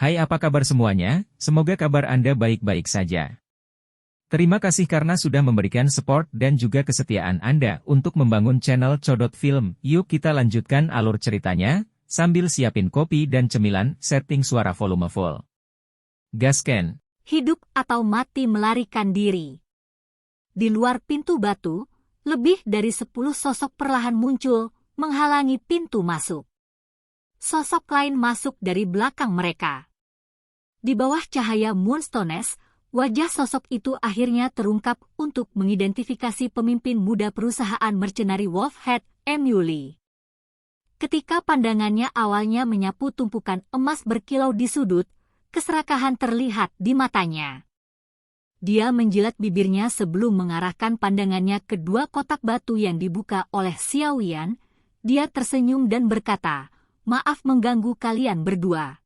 Hai, apa kabar semuanya? Semoga kabar Anda baik-baik saja. Terima kasih karena sudah memberikan support dan juga kesetiaan Anda untuk membangun channel Codot Film. Yuk kita lanjutkan alur ceritanya, sambil siapin kopi dan cemilan, setting suara volume full. Gasken. Hidup atau mati melarikan diri. Di luar pintu batu, lebih dari 10 sosok perlahan muncul, menghalangi pintu masuk. Sosok lain masuk dari belakang mereka. Di bawah cahaya Moonstones, wajah sosok itu akhirnya terungkap untuk mengidentifikasi pemimpin muda perusahaan mercenari Wolfhead, Emily. Ketika pandangannya awalnya menyapu tumpukan emas berkilau di sudut, keserakahan terlihat di matanya. Dia menjilat bibirnya sebelum mengarahkan pandangannya ke dua kotak batu yang dibuka oleh Xiaoyan. Dia tersenyum dan berkata, "Maaf mengganggu kalian berdua."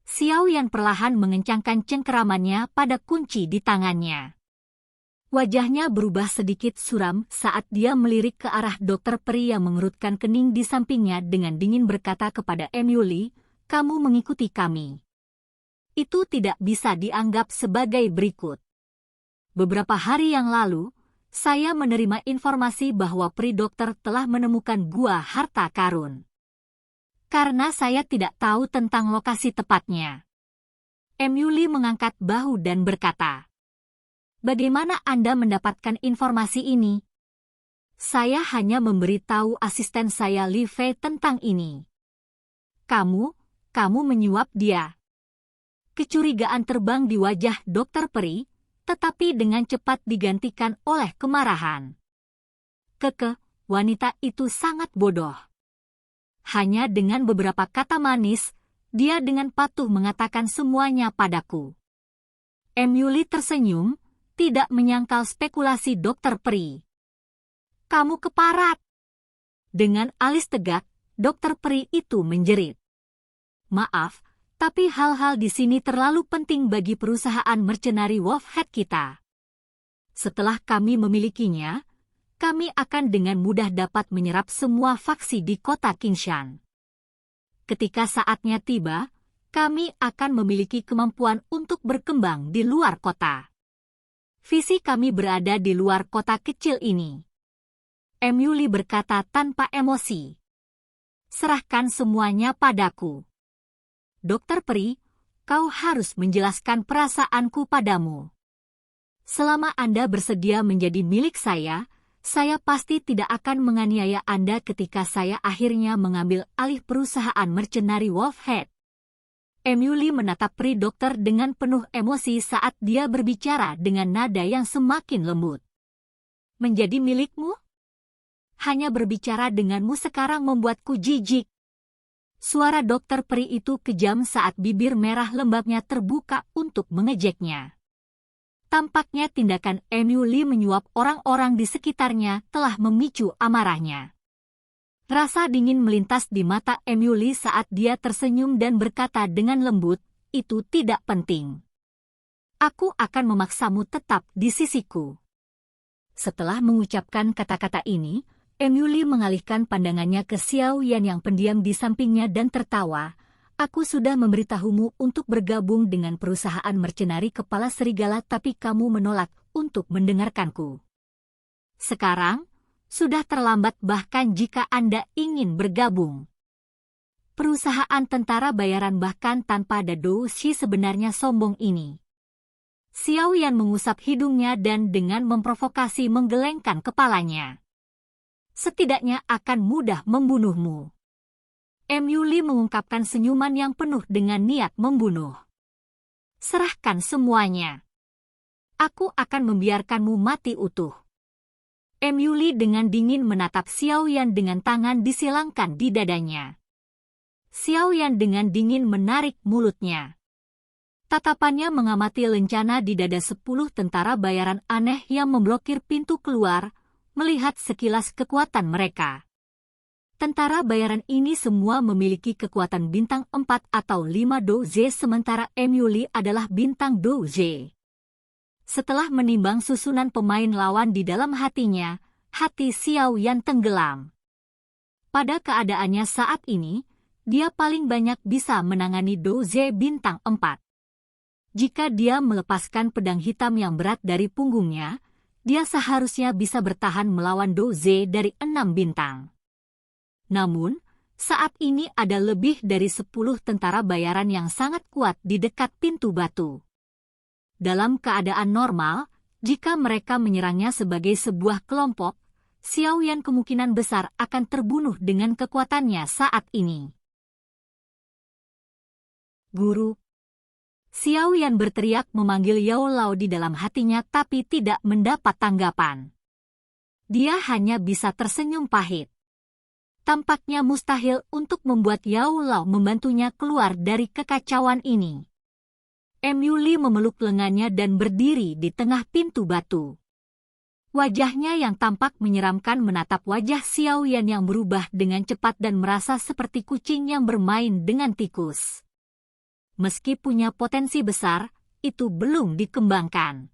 Xiaoyan perlahan mengencangkan cengkeramannya pada kunci di tangannya. Wajahnya berubah sedikit suram saat dia melirik ke arah dokter peri yang mengerutkan kening di sampingnya dengan dingin berkata kepada Emily, "Kamu mengikuti kami." Itu tidak bisa dianggap sebagai berikut. Beberapa hari yang lalu, saya menerima informasi bahwa peri dokter telah menemukan gua harta karun. Karena saya tidak tahu tentang lokasi tepatnya. Emily mengangkat bahu dan berkata, "Bagaimana Anda mendapatkan informasi ini?" "Saya hanya memberitahu asisten saya Li Fei tentang ini." Kamu menyuap dia." Kecurigaan terbang di wajah dokter peri, tetapi dengan cepat digantikan oleh kemarahan. Wanita itu sangat bodoh. Hanya dengan beberapa kata manis, dia dengan patuh mengatakan semuanya padaku. Emily tersenyum, tidak menyangkal spekulasi dokter peri. "Kamu keparat." Dengan alis tegak, dokter peri itu menjerit. "Maaf, tapi hal-hal di sini terlalu penting bagi perusahaan mercenari Wolfhead kita. Setelah kami memilikinya, kami akan dengan mudah dapat menyerap semua faksi di kota Qingshan. Ketika saatnya tiba, kami akan memiliki kemampuan untuk berkembang di luar kota. Visi kami berada di luar kota kecil ini." Emily berkata tanpa emosi. "Serahkan semuanya padaku. Dokter peri, kau harus menjelaskan perasaanku padamu. Selama Anda bersedia menjadi milik saya pasti tidak akan menganiaya Anda ketika saya akhirnya mengambil alih perusahaan mercenari Wolfhead." Emily menatap peri dokter dengan penuh emosi saat dia berbicara dengan nada yang semakin lembut. "Menjadi milikmu? Hanya berbicara denganmu sekarang membuatku jijik." Suara dokter peri itu kejam saat bibir merah lembabnya terbuka untuk mengejeknya. Tampaknya tindakan Emily menyuap orang-orang di sekitarnya telah memicu amarahnya. Rasa dingin melintas di mata Emily saat dia tersenyum dan berkata dengan lembut, "Itu tidak penting. Aku akan memaksamu tetap di sisiku." Setelah mengucapkan kata-kata ini, Emily mengalihkan pandangannya ke Xiaoyan yang pendiam di sampingnya dan tertawa. "Aku sudah memberitahumu untuk bergabung dengan perusahaan mercenari kepala serigala tapi kamu menolak untuk mendengarkanku. Sekarang, sudah terlambat bahkan jika Anda ingin bergabung. Perusahaan tentara bayaran bahkan tanpa ada Doushi sebenarnya sombong ini." Xiaoyan mengusap hidungnya dan dengan memprovokasi menggelengkan kepalanya. "Setidaknya akan mudah membunuhmu." Emily mengungkapkan senyuman yang penuh dengan niat membunuh. "Serahkan semuanya. Aku akan membiarkanmu mati utuh." Emily dengan dingin menatap Xiaoyan dengan tangan disilangkan di dadanya. Xiaoyan dengan dingin menarik mulutnya. Tatapannya mengamati lencana di dada 10 tentara bayaran aneh yang memblokir pintu keluar, melihat sekilas kekuatan mereka. Tentara bayaran ini semua memiliki kekuatan bintang 4 atau 5 douje sementara Emily adalah bintang douje. Setelah menimbang susunan pemain lawan di dalam hatinya, hati Xiaoyan tenggelam. Pada keadaannya saat ini, dia paling banyak bisa menangani doze bintang 4. Jika dia melepaskan pedang hitam yang berat dari punggungnya, dia seharusnya bisa bertahan melawan doze dari 6 bintang. Namun, saat ini ada lebih dari 10 tentara bayaran yang sangat kuat di dekat pintu batu. Dalam keadaan normal, jika mereka menyerangnya sebagai sebuah kelompok, Xiao Yan kemungkinan besar akan terbunuh dengan kekuatannya saat ini. Guru. Xiao Yan berteriak memanggil Yao Lao di dalam hatinya tapi tidak mendapat tanggapan. Dia hanya bisa tersenyum pahit. Tampaknya mustahil untuk membuat Yao Lao membantunya keluar dari kekacauan ini. Yuli memeluk lengannya dan berdiri di tengah pintu batu. Wajahnya yang tampak menyeramkan menatap wajah Xiao Yan yang berubah dengan cepat dan merasa seperti kucing yang bermain dengan tikus. Meski punya potensi besar, itu belum dikembangkan.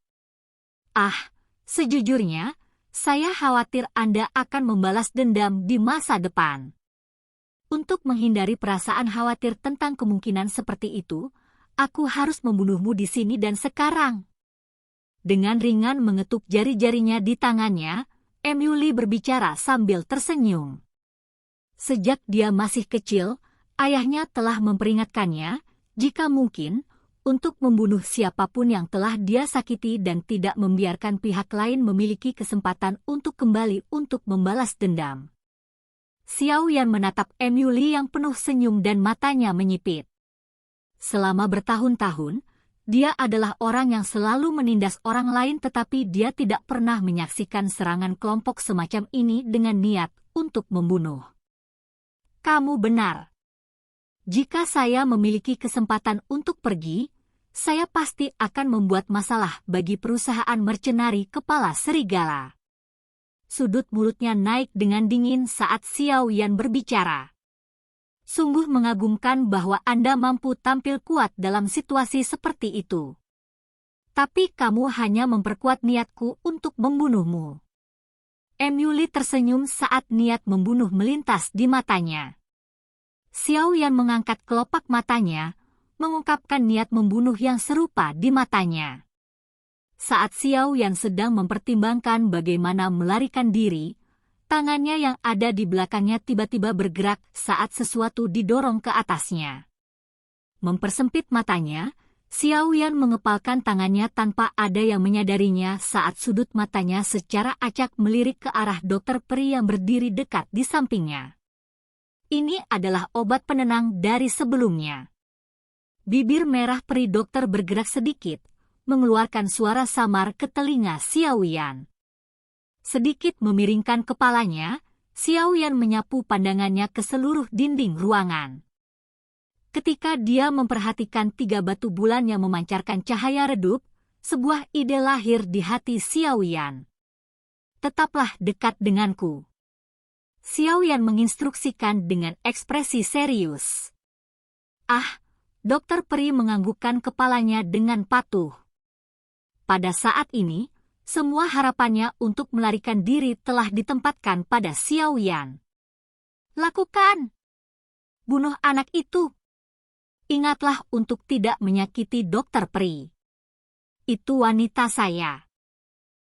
Sejujurnya, saya khawatir Anda akan membalas dendam di masa depan. Untuk menghindari perasaan khawatir tentang kemungkinan seperti itu, aku harus membunuhmu di sini dan sekarang. Dengan ringan mengetuk jari-jarinya di tangannya, Yuli berbicara sambil tersenyum. Sejak dia masih kecil, ayahnya telah memperingatkannya, jika mungkin, untuk membunuh siapapun yang telah dia sakiti dan tidak membiarkan pihak lain memiliki kesempatan untuk kembali untuk membalas dendam. Xiao Yan menatap Yuli yang penuh senyum dan matanya menyipit. Selama bertahun-tahun, dia adalah orang yang selalu menindas orang lain tetapi dia tidak pernah menyaksikan serangan kelompok semacam ini dengan niat untuk membunuh. Kamu benar. Jika saya memiliki kesempatan untuk pergi, saya pasti akan membuat masalah bagi perusahaan mercenari kepala serigala. Sudut mulutnya naik dengan dingin saat Xiao Yan berbicara. Sungguh mengagumkan bahwa Anda mampu tampil kuat dalam situasi seperti itu. Tapi kamu hanya memperkuat niatku untuk membunuhmu. Yuli tersenyum saat niat membunuh melintas di matanya. Xiao Yan mengangkat kelopak matanya, mengungkapkan niat membunuh yang serupa di matanya. Saat Xiao Yan sedang mempertimbangkan bagaimana melarikan diri, tangannya yang ada di belakangnya tiba-tiba bergerak saat sesuatu didorong ke atasnya. Mempersempit matanya, Xiao Yan mengepalkan tangannya tanpa ada yang menyadarinya saat sudut matanya secara acak melirik ke arah Dokter Peri yang berdiri dekat di sampingnya. Ini adalah obat penenang dari sebelumnya. Bibir merah peri dokter bergerak sedikit, mengeluarkan suara samar ke telinga Xiao Yan. Sedikit memiringkan kepalanya, Xiao Yan menyapu pandangannya ke seluruh dinding ruangan. Ketika dia memperhatikan 3 batu bulan yang memancarkan cahaya redup, sebuah ide lahir di hati Xiao Yan. Tetaplah dekat denganku. Xiao Yan menginstruksikan dengan ekspresi serius. Dokter Peri menganggukkan kepalanya dengan patuh. Pada saat ini, semua harapannya untuk melarikan diri telah ditempatkan pada Xiao Yan. Lakukan! Bunuh anak itu! Ingatlah untuk tidak menyakiti Dokter Peri. Itu wanita saya.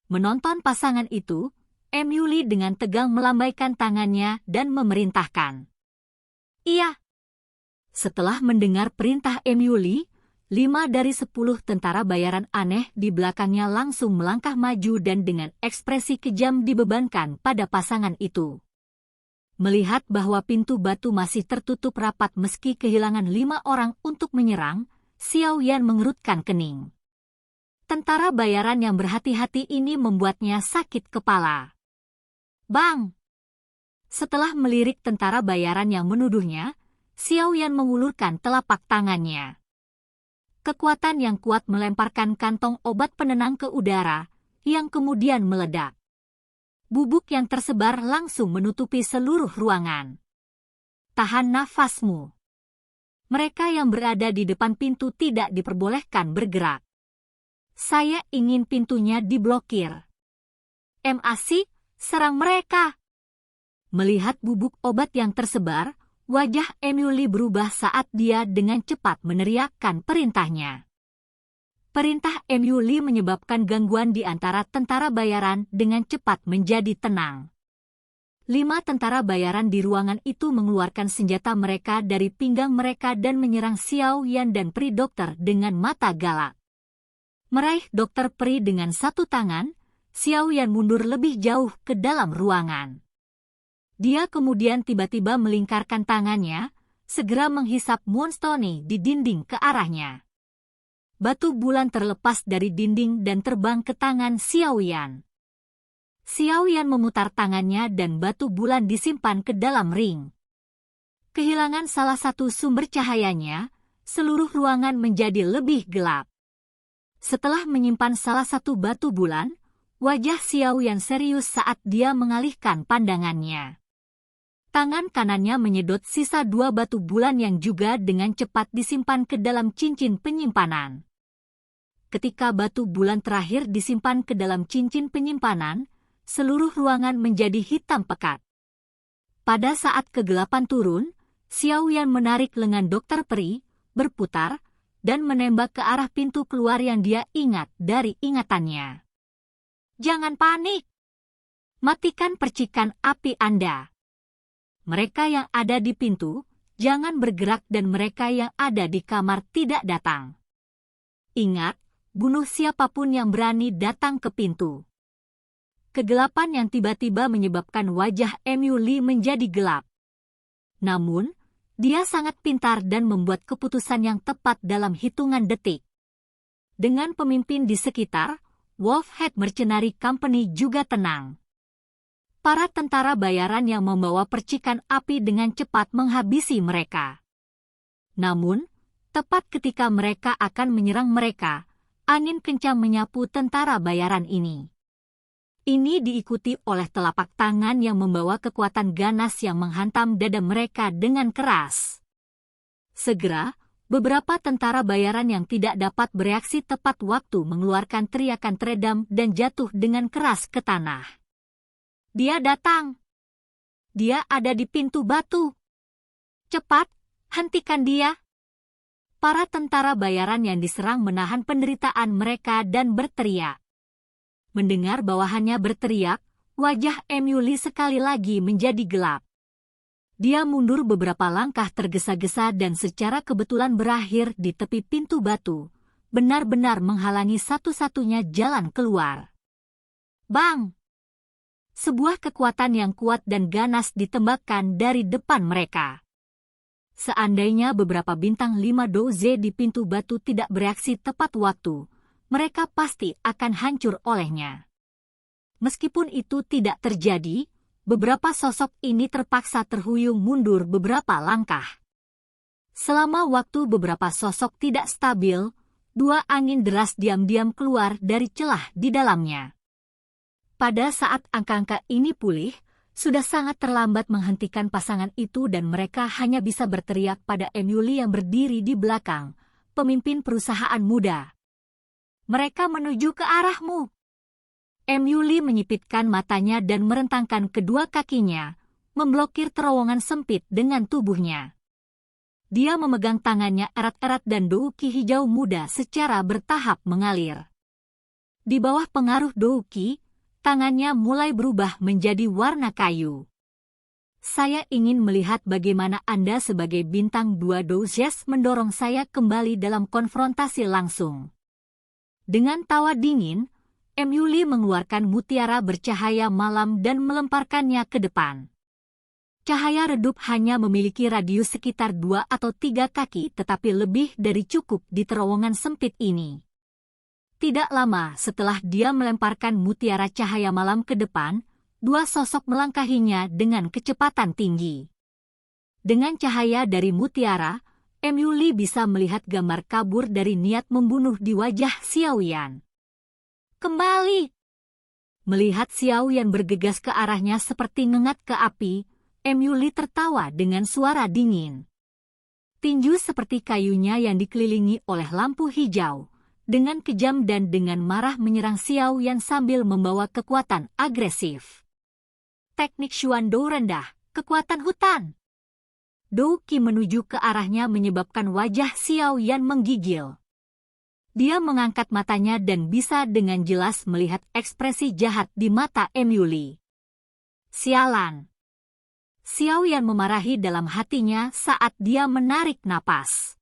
Menonton pasangan itu, Yuli dengan tegang melambaikan tangannya dan memerintahkan. Iya. Setelah mendengar perintah Yuli, 5 dari 10 tentara bayaran aneh di belakangnya langsung melangkah maju dan dengan ekspresi kejam dibebankan pada pasangan itu. Melihat bahwa pintu batu masih tertutup rapat meski kehilangan 5 orang untuk menyerang, Xiao Yan mengerutkan kening. Tentara bayaran yang berhati-hati ini membuatnya sakit kepala. Bang! Setelah melirik tentara bayaran yang menuduhnya, Xiao Yan mengulurkan telapak tangannya. Kekuatan yang kuat melemparkan kantong obat penenang ke udara, yang kemudian meledak. Bubuk yang tersebar langsung menutupi seluruh ruangan. Tahan nafasmu. Mereka yang berada di depan pintu tidak diperbolehkan bergerak. Saya ingin pintunya diblokir. MAC, serang mereka. Melihat bubuk obat yang tersebar, Wajah Emily berubah saat dia dengan cepat meneriakkan perintahnya. Perintah Emily menyebabkan gangguan di antara tentara bayaran dengan cepat menjadi tenang. 5 tentara bayaran di ruangan itu mengeluarkan senjata mereka dari pinggang mereka dan menyerang Xiao Yan dan Pri Dokter dengan mata galak. Meraih Dokter Pri dengan satu tangan, Xiao Yan mundur lebih jauh ke dalam ruangan. Dia kemudian tiba-tiba melingkarkan tangannya, segera menghisap moonstone di dinding ke arahnya. Batu bulan terlepas dari dinding dan terbang ke tangan Xiao Yan. Xiao Yan memutar tangannya dan batu bulan disimpan ke dalam ring. Kehilangan salah satu sumber cahayanya, seluruh ruangan menjadi lebih gelap. Setelah menyimpan salah satu batu bulan, wajah Xiao Yan serius saat dia mengalihkan pandangannya. Tangan kanannya menyedot sisa 2 batu bulan yang juga dengan cepat disimpan ke dalam cincin penyimpanan. Ketika batu bulan terakhir disimpan ke dalam cincin penyimpanan, seluruh ruangan menjadi hitam pekat. Pada saat kegelapan turun, Xiao Yan menarik lengan Dokter Pri, berputar, dan menembak ke arah pintu keluar yang dia ingat dari ingatannya. Jangan panik. Matikan percikan api Anda. Mereka yang ada di pintu, jangan bergerak dan mereka yang ada di kamar tidak datang. Ingat, bunuh siapapun yang berani datang ke pintu. Kegelapan yang tiba-tiba menyebabkan wajah Emily menjadi gelap. Namun, dia sangat pintar dan membuat keputusan yang tepat dalam hitungan detik. Dengan pemimpin di sekitar, Wolfhead Mercenary Company juga tenang. Para tentara bayaran yang membawa percikan api dengan cepat menghabisi mereka. Namun, tepat ketika mereka akan menyerang mereka, angin kencang menyapu tentara bayaran ini. Ini diikuti oleh telapak tangan yang membawa kekuatan ganas yang menghantam dada mereka dengan keras. Segera, beberapa tentara bayaran yang tidak dapat bereaksi tepat waktu mengeluarkan teriakan teredam dan jatuh dengan keras ke tanah. Dia datang. Dia ada di pintu batu. Cepat, hentikan dia. Para tentara bayaran yang diserang menahan penderitaan mereka dan berteriak. Mendengar bawahannya berteriak, wajah Emily sekali lagi menjadi gelap. Dia mundur beberapa langkah tergesa-gesa dan secara kebetulan berakhir di tepi pintu batu, benar-benar menghalangi satu-satunya jalan keluar. Bang! Sebuah kekuatan yang kuat dan ganas ditembakkan dari depan mereka. Seandainya beberapa bintang 5 doze di pintu batu tidak bereaksi tepat waktu, mereka pasti akan hancur olehnya. Meskipun itu tidak terjadi, beberapa sosok ini terpaksa terhuyung mundur beberapa langkah. Selama waktu beberapa sosok tidak stabil, 2 angin deras diam-diam keluar dari celah di dalamnya. Pada saat angka-angka ini pulih, sudah sangat terlambat menghentikan pasangan itu dan mereka hanya bisa berteriak pada Emily yang berdiri di belakang, pemimpin perusahaan muda. Mereka menuju ke arahmu. Emily menyipitkan matanya dan merentangkan kedua kakinya, memblokir terowongan sempit dengan tubuhnya. Dia memegang tangannya erat-erat dan douki hijau muda secara bertahap mengalir. Di bawah pengaruh douki, tangannya mulai berubah menjadi warna kayu. Saya ingin melihat bagaimana Anda sebagai bintang 2 dozes mendorong saya kembali dalam konfrontasi langsung. Dengan tawa dingin, Emily mengeluarkan mutiara bercahaya malam dan melemparkannya ke depan. Cahaya redup hanya memiliki radius sekitar 2 atau 3 kaki tetapi lebih dari cukup di terowongan sempit ini. Tidak lama setelah dia melemparkan mutiara cahaya malam ke depan, 2 sosok melangkahinya dengan kecepatan tinggi. Dengan cahaya dari mutiara, Emily bisa melihat gambar kabur dari niat membunuh di wajah Xiao Yan. Kembali! Melihat Xiao Yan bergegas ke arahnya seperti ngengat ke api, Emily tertawa dengan suara dingin. Tinju seperti kayunya yang dikelilingi oleh lampu hijau, dengan kejam dan dengan marah menyerang Xiao Yan sambil membawa kekuatan agresif. Teknik Xuan Dou rendah, kekuatan hutan. Dou Qi menuju ke arahnya menyebabkan wajah Xiao Yan menggigil. Dia mengangkat matanya dan bisa dengan jelas melihat ekspresi jahat di mata Emily. Sialan! Xiao Yan memarahi dalam hatinya saat dia menarik napas.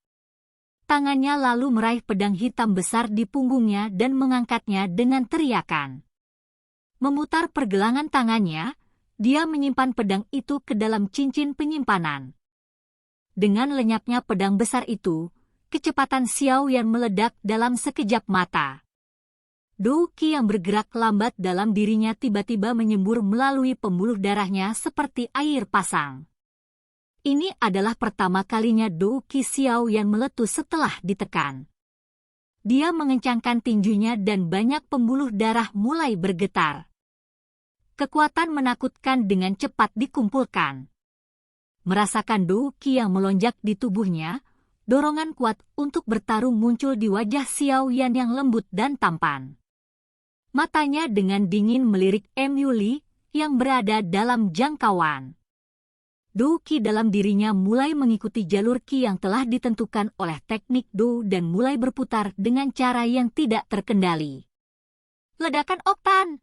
Tangannya lalu meraih pedang hitam besar di punggungnya dan mengangkatnya dengan teriakan. Memutar pergelangan tangannya, dia menyimpan pedang itu ke dalam cincin penyimpanan. Dengan lenyapnya pedang besar itu, kecepatan Xiao Yan meledak dalam sekejap mata. Dou Qi yang bergerak lambat dalam dirinya tiba-tiba menyembur melalui pembuluh darahnya seperti air pasang. Ini adalah pertama kalinya Dou Qi Xiao Yan meletus setelah ditekan. Dia mengencangkan tinjunya dan banyak pembuluh darah mulai bergetar. Kekuatan menakutkan dengan cepat dikumpulkan. Merasakan Dou Qi yang melonjak di tubuhnya, dorongan kuat untuk bertarung muncul di wajah Xiao Yan yang lembut dan tampan. Matanya dengan dingin melirik Emily yang berada dalam jangkauan. Dou Qi dalam dirinya mulai mengikuti jalur Qi yang telah ditentukan oleh teknik Dou dan mulai berputar dengan cara yang tidak terkendali. Ledakan oktan!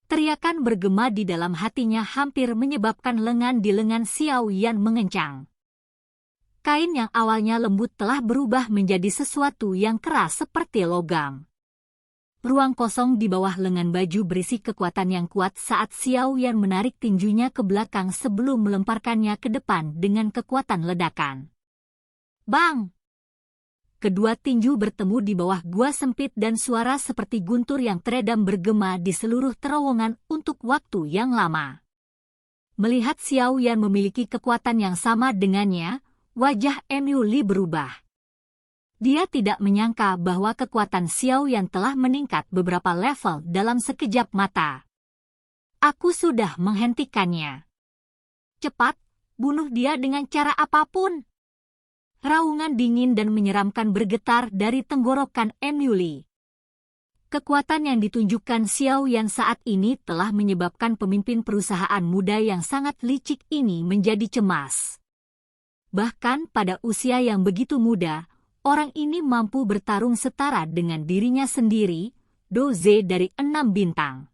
Teriakan bergema di dalam hatinya hampir menyebabkan lengan di lengan Xiao Yan mengencang. Kain yang awalnya lembut telah berubah menjadi sesuatu yang keras seperti logam. Ruang kosong di bawah lengan baju berisi kekuatan yang kuat saat Xiao Yan menarik tinjunya ke belakang sebelum melemparkannya ke depan dengan kekuatan ledakan. Bang! Kedua tinju bertemu di bawah gua sempit dan suara seperti guntur yang teredam bergema di seluruh terowongan untuk waktu yang lama. Melihat Xiao Yan memiliki kekuatan yang sama dengannya, wajah Emily berubah. Dia tidak menyangka bahwa kekuatan Xiao Yan telah meningkat beberapa level dalam sekejap mata. Aku sudah menghentikannya. Cepat, bunuh dia dengan cara apapun. Raungan dingin dan menyeramkan bergetar dari tenggorokan Emily. Kekuatan yang ditunjukkan Xiao Yan saat ini telah menyebabkan pemimpin perusahaan muda yang sangat licik ini menjadi cemas. Bahkan pada usia yang begitu muda, orang ini mampu bertarung setara dengan dirinya sendiri, Doze dari 6 bintang.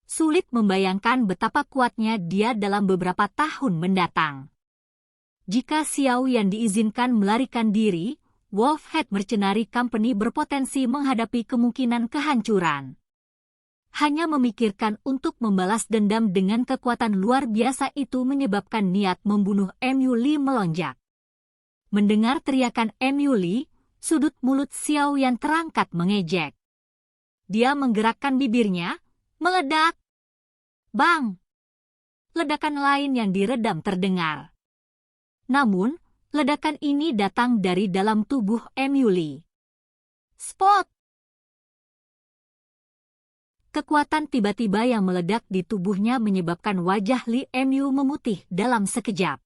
Sulit membayangkan betapa kuatnya dia dalam beberapa tahun mendatang. Jika Xiao Yan diizinkan melarikan diri, Wolfhead Mercenary Company berpotensi menghadapi kemungkinan kehancuran. Hanya memikirkan untuk membalas dendam dengan kekuatan luar biasa itu menyebabkan niat membunuh Emily melonjak. Mendengar teriakan Emily, sudut mulut Xiao Yan terangkat mengejek. Dia menggerakkan bibirnya, meledak. Bang! Ledakan lain yang diredam terdengar. Namun, ledakan ini datang dari dalam tubuh Emily. Spot! Kekuatan tiba-tiba yang meledak di tubuhnya menyebabkan wajah Li Emyu memutih dalam sekejap.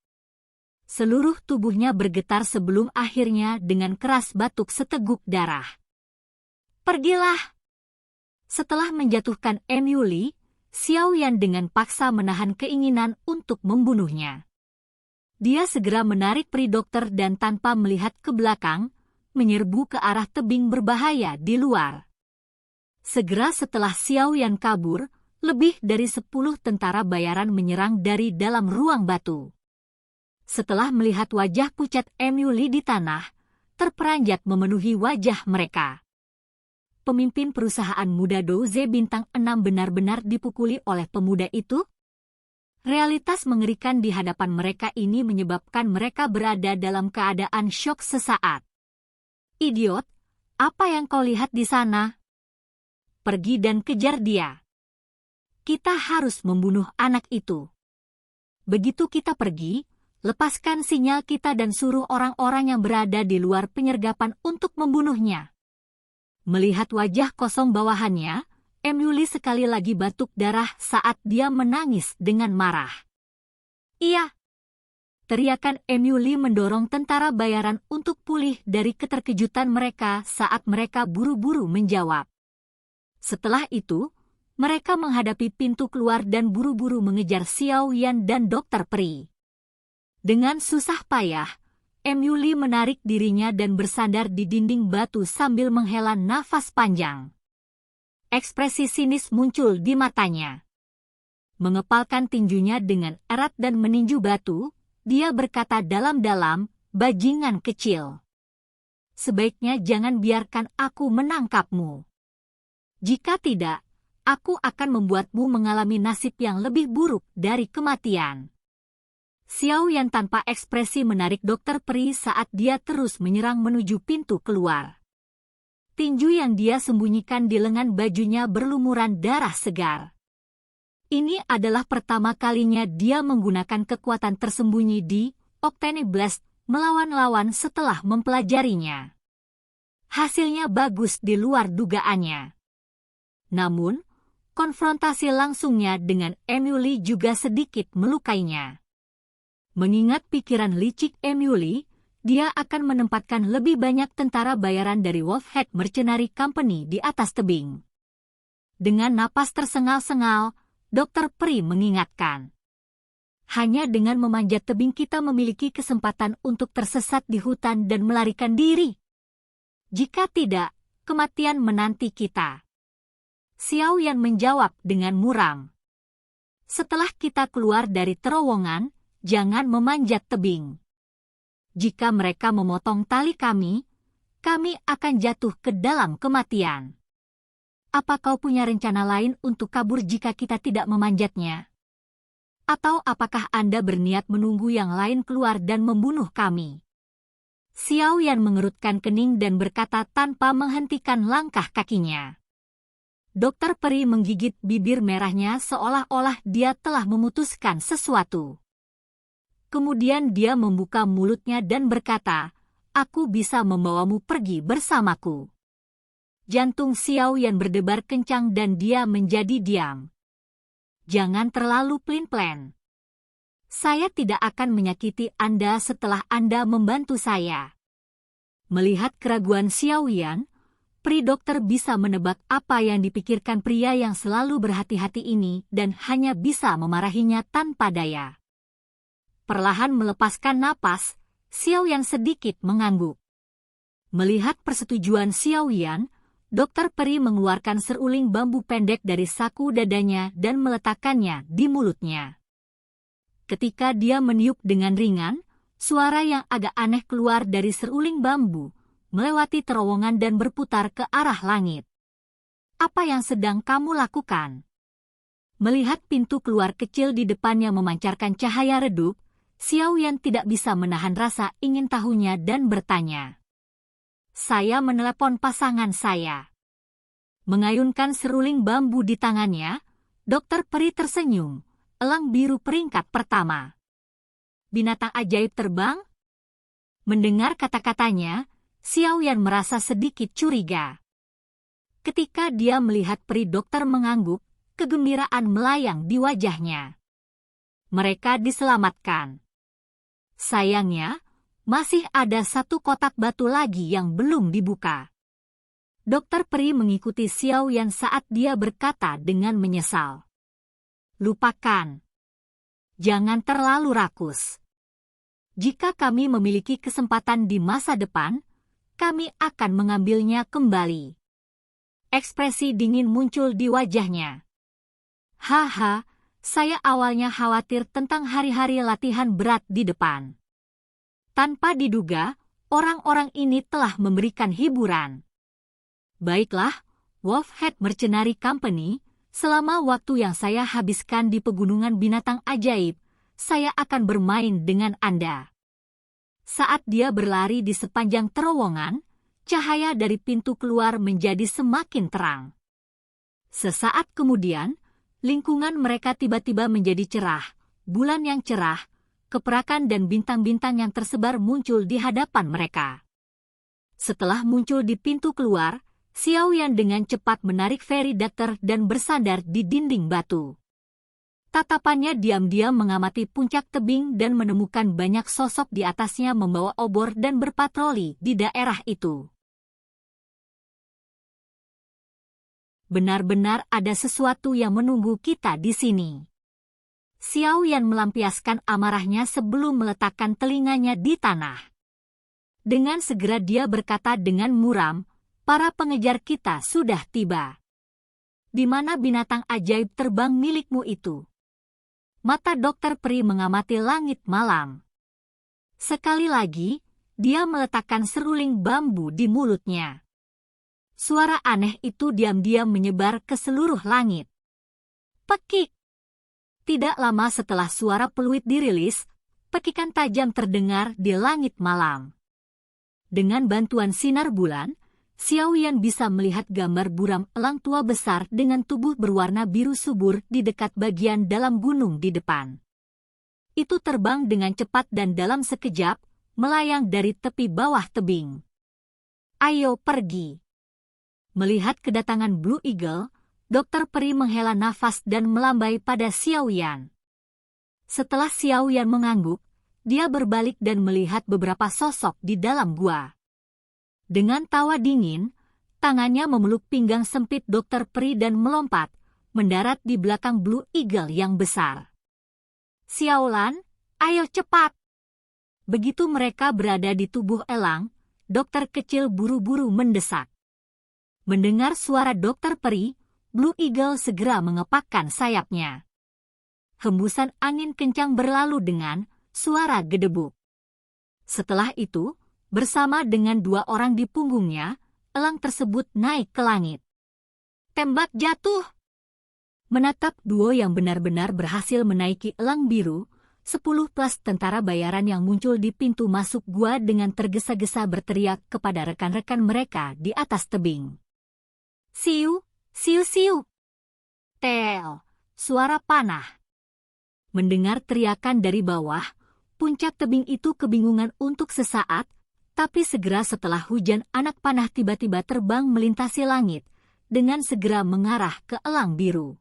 Seluruh tubuhnya bergetar sebelum akhirnya dengan keras batuk seteguk darah. Pergilah! Setelah menjatuhkan Emily, Xiao Yan dengan paksa menahan keinginan untuk membunuhnya. Dia segera menarik peri dokter dan tanpa melihat ke belakang, menyerbu ke arah tebing berbahaya di luar. Segera setelah Xiao Yan kabur, lebih dari 10 tentara bayaran menyerang dari dalam ruang batu. Setelah melihat wajah pucat Emily di tanah, terperanjat memenuhi wajah mereka. Pemimpin perusahaan muda Doze bintang 6 benar-benar dipukuli oleh pemuda itu? Realitas mengerikan di hadapan mereka ini menyebabkan mereka berada dalam keadaan syok sesaat. Idiot, apa yang kau lihat di sana? Pergi dan kejar dia. Kita harus membunuh anak itu. Begitu kita pergi, lepaskan sinyal kita dan suruh orang-orang yang berada di luar penyergapan untuk membunuhnya. Melihat wajah kosong bawahannya, Emily sekali lagi batuk darah saat dia menangis dengan marah. Iya. Teriakan Emily mendorong tentara bayaran untuk pulih dari keterkejutan mereka saat mereka buru-buru menjawab. Setelah itu, mereka menghadapi pintu keluar dan buru-buru mengejar Xiao Yan dan Dr. Pri. Dengan susah payah, Emily menarik dirinya dan bersandar di dinding batu sambil menghela nafas panjang. Ekspresi sinis muncul di matanya. Mengepalkan tinjunya dengan erat dan meninju batu, dia berkata dalam-dalam, "Bajingan kecil. Sebaiknya jangan biarkan aku menangkapmu. Jika tidak, aku akan membuatmu mengalami nasib yang lebih buruk dari kematian." Xiao Yan tanpa ekspresi menarik dokter peri saat dia terus menyerang menuju pintu keluar. Tinju yang dia sembunyikan di lengan bajunya berlumuran darah segar. Ini adalah pertama kalinya dia menggunakan kekuatan tersembunyi di Octane Blast melawan lawan setelah mempelajarinya. Hasilnya bagus di luar dugaannya. Namun, konfrontasi langsungnya dengan Emily juga sedikit melukainya. Mengingat pikiran licik Emily, dia akan menempatkan lebih banyak tentara bayaran dari Wolfhead Mercenary Company di atas tebing. Dengan napas tersengal-sengal, Dokter Peri mengingatkan. Hanya dengan memanjat tebing kita memiliki kesempatan untuk tersesat di hutan dan melarikan diri. Jika tidak, kematian menanti kita. Xiao Yan menjawab dengan muram. Setelah kita keluar dari terowongan, jangan memanjat tebing. Jika mereka memotong tali kami akan jatuh ke dalam kematian. Apa kau punya rencana lain untuk kabur jika kita tidak memanjatnya? Atau apakah Anda berniat menunggu yang lain keluar dan membunuh kami? Xiao Yan mengerutkan kening dan berkata tanpa menghentikan langkah kakinya. Dokter Peri menggigit bibir merahnya seolah-olah dia telah memutuskan sesuatu. Kemudian dia membuka mulutnya dan berkata, "Aku bisa membawamu pergi bersamaku." Jantung Xiao Yan berdebar kencang dan dia menjadi diam. "Jangan terlalu pelin-pelan. Saya tidak akan menyakiti Anda setelah Anda membantu saya." Melihat keraguan Xiao Yan, Pri dokter bisa menebak apa yang dipikirkan pria yang selalu berhati-hati ini dan hanya bisa memarahinya tanpa daya. Perlahan melepaskan napas, Xiao Yan sedikit mengangguk. Melihat persetujuan Xiao Yan, Dokter Peri mengeluarkan seruling bambu pendek dari saku dadanya dan meletakkannya di mulutnya. Ketika dia meniup dengan ringan, suara yang agak aneh keluar dari seruling bambu, melewati terowongan dan berputar ke arah langit. "Apa yang sedang kamu lakukan?" Melihat pintu keluar kecil di depannya memancarkan cahaya redup, Xiao Yan tidak bisa menahan rasa ingin tahunya dan bertanya. "Saya menelepon pasangan saya." Mengayunkan seruling bambu di tangannya, Dokter Peri tersenyum, "Elang biru peringkat pertama. Binatang ajaib terbang?" Mendengar kata-katanya, Xiao Yan merasa sedikit curiga. Ketika dia melihat peri dokter mengangguk, kegembiraan melayang di wajahnya. Mereka diselamatkan. Sayangnya, masih ada satu kotak batu lagi yang belum dibuka. Dokter Peri mengikuti Xiao Yan saat dia berkata dengan menyesal. "Lupakan. Jangan terlalu rakus. Jika kami memiliki kesempatan di masa depan, kami akan mengambilnya kembali." Ekspresi dingin muncul di wajahnya. "Haha. Saya awalnya khawatir tentang hari-hari latihan berat di depan. Tanpa diduga, orang-orang ini telah memberikan hiburan. Baiklah, Wolfhead Mercenary Company, selama waktu yang saya habiskan di pegunungan binatang ajaib, saya akan bermain dengan Anda." Saat dia berlari di sepanjang terowongan, cahaya dari pintu keluar menjadi semakin terang. Sesaat kemudian, lingkungan mereka tiba-tiba menjadi cerah, bulan yang cerah, keperakan dan bintang-bintang yang tersebar muncul di hadapan mereka. Setelah muncul di pintu keluar, Xiao Yan dengan cepat menarik Fairy Doctor dan bersandar di dinding batu. Tatapannya diam-diam mengamati puncak tebing dan menemukan banyak sosok di atasnya membawa obor dan berpatroli di daerah itu. Benar-benar ada sesuatu yang menunggu kita di sini. Xiao Yan melampiaskan amarahnya sebelum meletakkan telinganya di tanah. Dengan segera dia berkata dengan muram, "Para pengejar kita sudah tiba. Di mana binatang ajaib terbang milikmu itu?" Mata Dokter Peri mengamati langit malam. Sekali lagi, dia meletakkan seruling bambu di mulutnya. Suara aneh itu diam-diam menyebar ke seluruh langit. Pekik! Tidak lama setelah suara peluit dirilis, pekikan tajam terdengar di langit malam. Dengan bantuan sinar bulan, Xiao Yan bisa melihat gambar buram elang tua besar dengan tubuh berwarna biru subur di dekat bagian dalam gunung di depan. Itu terbang dengan cepat dan dalam sekejap, melayang dari tepi bawah tebing. "Ayo pergi." Melihat kedatangan Blue Eagle, Dokter Peri menghela nafas dan melambai pada Xiao Yan. Setelah Xiao Yan mengangguk, dia berbalik dan melihat beberapa sosok di dalam gua. Dengan tawa dingin, tangannya memeluk pinggang sempit Dokter Peri dan melompat, mendarat di belakang Blue Eagle yang besar. "Xiao Lan, ayo cepat!" Begitu mereka berada di tubuh elang, dokter kecil buru-buru mendesak. Mendengar suara Dokter Peri, Blue Eagle segera mengepakkan sayapnya. Hembusan angin kencang berlalu dengan suara gedebuk. Setelah itu, bersama dengan 2 orang di punggungnya, elang tersebut naik ke langit. Tembak jatuh! Menatap duo yang benar-benar berhasil menaiki elang biru, 10 plus tentara bayaran yang muncul di pintu masuk gua dengan tergesa-gesa berteriak kepada rekan-rekan mereka di atas tebing. "Siu! Siu siu!" Tel! Suara panah. Mendengar teriakan dari bawah, puncak tebing itu kebingungan untuk sesaat, tapi segera setelah hujan anak panah tiba-tiba terbang melintasi langit, dengan segera mengarah ke elang biru.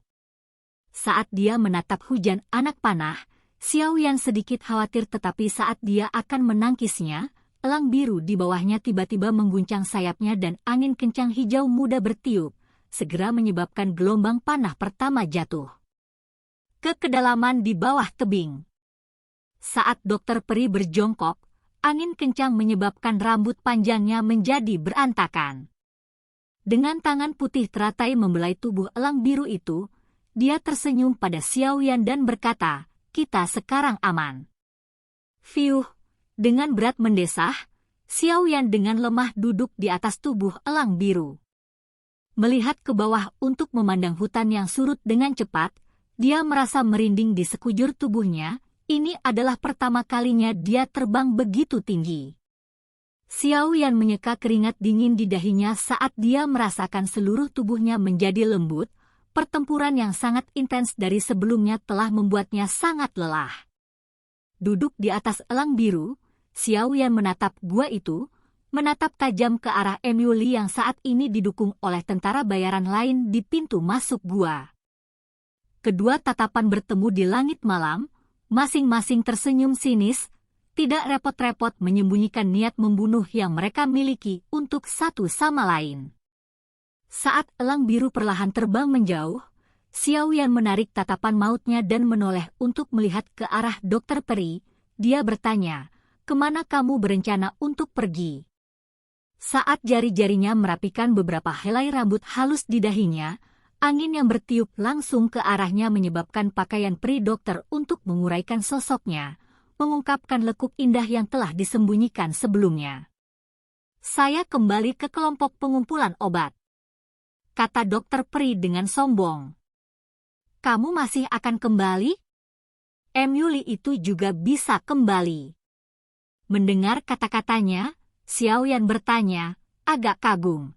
Saat dia menatap hujan anak panah, Xiao Yan sedikit khawatir tetapi saat dia akan menangkisnya, elang biru di bawahnya tiba-tiba mengguncang sayapnya dan angin kencang hijau muda bertiup, segera menyebabkan gelombang panah pertama jatuh ke kedalaman di bawah tebing. Saat Dokter Peri berjongkok, angin kencang menyebabkan rambut panjangnya menjadi berantakan. Dengan tangan putih teratai membelai tubuh elang biru itu, dia tersenyum pada Xiao Yan dan berkata, "Kita sekarang aman." Fiuh, dengan berat mendesah, Xiao Yan dengan lemah duduk di atas tubuh elang biru. Melihat ke bawah untuk memandang hutan yang surut dengan cepat, dia merasa merinding di sekujur tubuhnya. Ini adalah pertama kalinya dia terbang begitu tinggi. Xiao Yan menyeka keringat dingin di dahinya saat dia merasakan seluruh tubuhnya menjadi lembut. Pertempuran yang sangat intens dari sebelumnya telah membuatnya sangat lelah. Duduk di atas elang biru, Xiao Yan menatap gua itu, menatap tajam ke arah Emily yang saat ini didukung oleh tentara bayaran lain di pintu masuk gua. Kedua tatapan bertemu di langit malam, masing-masing tersenyum sinis, tidak repot-repot menyembunyikan niat membunuh yang mereka miliki untuk satu sama lain. Saat elang biru perlahan terbang menjauh, Xiao Yan menarik tatapan mautnya dan menoleh untuk melihat ke arah Dokter Peri. Dia bertanya, "Kemana kamu berencana untuk pergi?" Saat jari-jarinya merapikan beberapa helai rambut halus di dahinya, angin yang bertiup langsung ke arahnya menyebabkan pakaian peri dokter untuk menguraikan sosoknya, mengungkapkan lekuk indah yang telah disembunyikan sebelumnya. "Saya kembali ke kelompok pengumpulan obat," kata Dokter Peri dengan sombong. "Kamu masih akan kembali? Emily itu juga bisa kembali." Mendengar kata-katanya, Xiao Yan bertanya, agak kagum.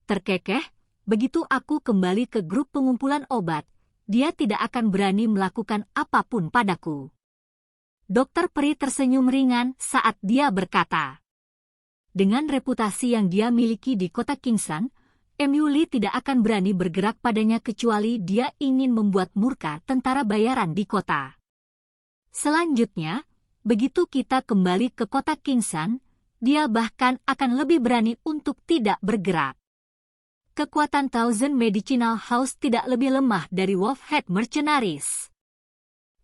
"Terkekeh, begitu aku kembali ke grup pengumpulan obat, dia tidak akan berani melakukan apapun padaku." Dokter Peri tersenyum ringan saat dia berkata. Dengan reputasi yang dia miliki di kota Kingsan, Emily tidak akan berani bergerak padanya kecuali dia ingin membuat murka tentara bayaran di kota. Selanjutnya, begitu kita kembali ke kota Kingsan, dia bahkan akan lebih berani untuk tidak bergerak. Kekuatan Thousand Medicinal House tidak lebih lemah dari Wolfhead Mercenaries.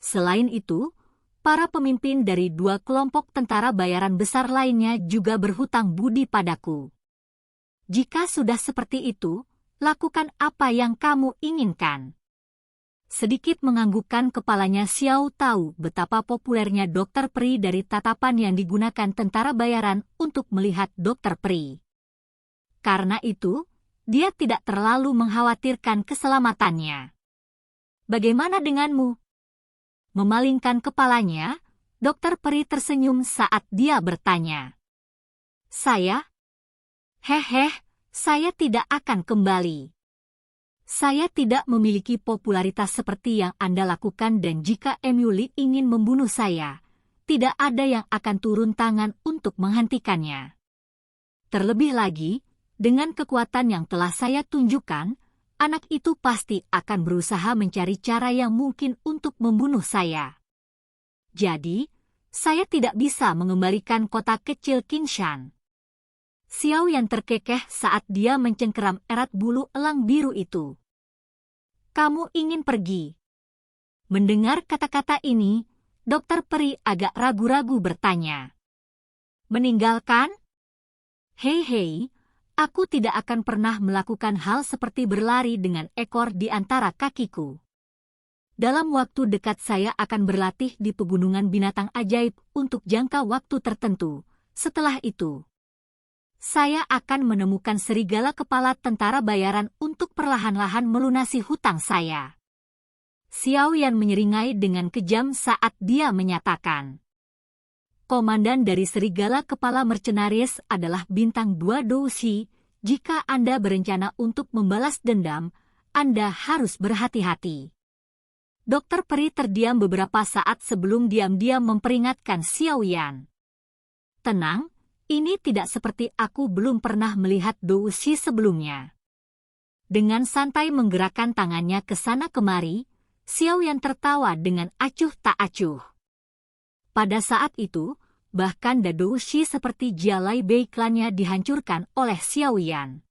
Selain itu, para pemimpin dari 2 kelompok tentara bayaran besar lainnya juga berhutang budi padaku. Jika sudah seperti itu, lakukan apa yang kamu inginkan. Sedikit menganggukkan kepalanya, Xiao tahu betapa populernya Dr. Pri dari tatapan yang digunakan tentara bayaran untuk melihat Dr. Pri. Karena itu, dia tidak terlalu mengkhawatirkan keselamatannya. Bagaimana denganmu? Memalingkan kepalanya, Dr. Pri tersenyum saat dia bertanya. Saya? Hehe, saya tidak akan kembali. Saya tidak memiliki popularitas seperti yang Anda lakukan dan jika Emily ingin membunuh saya, tidak ada yang akan turun tangan untuk menghentikannya. Terlebih lagi, dengan kekuatan yang telah saya tunjukkan, anak itu pasti akan berusaha mencari cara yang mungkin untuk membunuh saya. Jadi, saya tidak bisa mengembalikan kota kecil Qingshan. Xiao Yan terkekeh saat dia mencengkeram erat bulu elang biru itu. Kamu ingin pergi? Mendengar kata-kata ini, Dr. Pri agak ragu-ragu bertanya. Meninggalkan? Hei, aku tidak akan pernah melakukan hal seperti berlari dengan ekor di antara kakiku. Dalam waktu dekat saya akan berlatih di pegunungan binatang ajaib untuk jangka waktu tertentu. Setelah itu, saya akan menemukan serigala kepala tentara bayaran untuk perlahan-lahan melunasi hutang saya. Xiao Yan menyeringai dengan kejam saat dia menyatakan. Komandan dari serigala kepala mercenaris adalah bintang 2 Dou Shi. Jika Anda berencana untuk membalas dendam, Anda harus berhati-hati. Dr. Pri terdiam beberapa saat sebelum diam-diam memperingatkan Xiao Yan. Tenang. Ini tidak seperti aku belum pernah melihat Dou Shi sebelumnya. Dengan santai menggerakkan tangannya ke sana kemari, Xiao Yan tertawa dengan acuh tak acuh. Pada saat itu, bahkan Dou Shi seperti Jialai Bei klannya dihancurkan oleh Xiao Yan.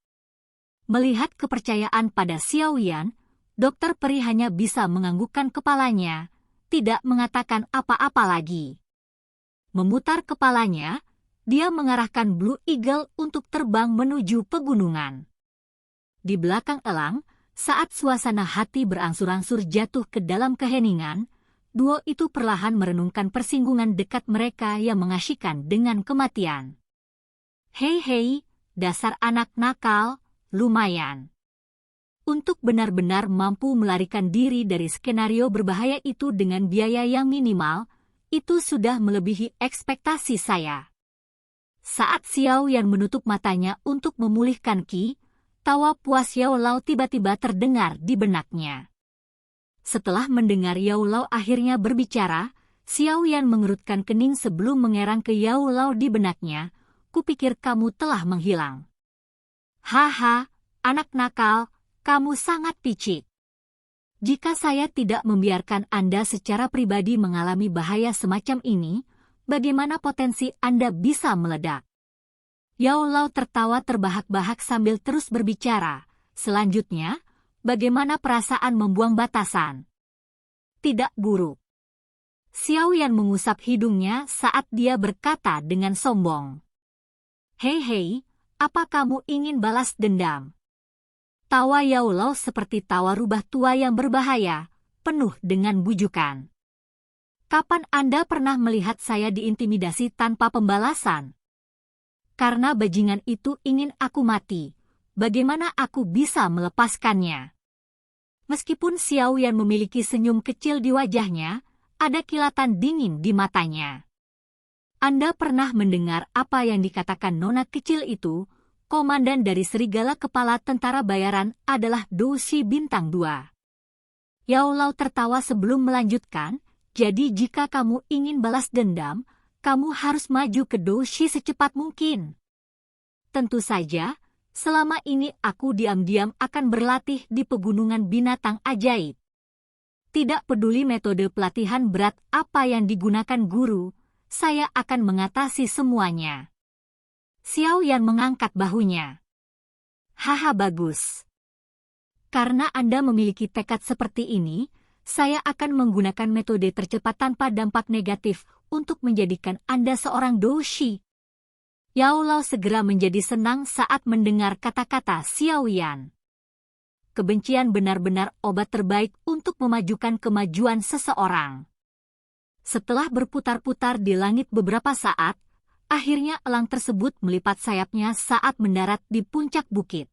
Melihat kepercayaan pada Xiao Yan, Dr. Pri hanya bisa menganggukkan kepalanya, tidak mengatakan apa-apa lagi. Memutar kepalanya, dia mengarahkan Blue Eagle untuk terbang menuju pegunungan. Di belakang elang, saat suasana hati berangsur-angsur jatuh ke dalam keheningan, duo itu perlahan merenungkan persinggungan dekat mereka yang mengasyikkan dengan kematian. Hei, dasar anak nakal, lumayan. Untuk benar-benar mampu melarikan diri dari skenario berbahaya itu dengan biaya yang minimal, itu sudah melebihi ekspektasi saya. Saat Xiao Yan menutup matanya untuk memulihkan ki, tawa puas Yao Lao tiba-tiba terdengar di benaknya. Setelah mendengar Yao Lao akhirnya berbicara, Xiao Yan mengerutkan kening sebelum mengerang ke Yao Lao di benaknya, kupikir kamu telah menghilang. Haha, anak nakal, kamu sangat picik. Jika saya tidak membiarkan Anda secara pribadi mengalami bahaya semacam ini, bagaimana potensi Anda bisa meledak? Yao Lao tertawa terbahak-bahak sambil terus berbicara. Selanjutnya, bagaimana perasaan membuang batasan? Tidak buruk. Xiao Yan mengusap hidungnya saat dia berkata dengan sombong. Hei, apa kamu ingin balas dendam? Tawa Yao Lao seperti tawa rubah tua yang berbahaya, penuh dengan bujukan. Kapan Anda pernah melihat saya diintimidasi tanpa pembalasan? Karena bajingan itu ingin aku mati, bagaimana aku bisa melepaskannya? Meskipun Xiao Yan memiliki senyum kecil di wajahnya, ada kilatan dingin di matanya. Anda pernah mendengar apa yang dikatakan nona kecil itu? Komandan dari serigala kepala tentara bayaran adalah Dou Shi bintang 2. Yao Lao tertawa sebelum melanjutkan. Jadi jika kamu ingin balas dendam, kamu harus maju ke Dou Shi secepat mungkin. Tentu saja, selama ini aku diam-diam akan berlatih di pegunungan binatang ajaib. Tidak peduli metode pelatihan berat apa yang digunakan guru, saya akan mengatasi semuanya. Xiao Yan mengangkat bahunya. Haha bagus. Karena Anda memiliki tekad seperti ini, saya akan menggunakan metode tercepat tanpa dampak negatif untuk menjadikan Anda seorang doshi. Yao Lao segera menjadi senang saat mendengar kata-kata Xiao Yan. Kebencian benar-benar obat terbaik untuk memajukan kemajuan seseorang. Setelah berputar-putar di langit beberapa saat, akhirnya elang tersebut melipat sayapnya saat mendarat di puncak bukit.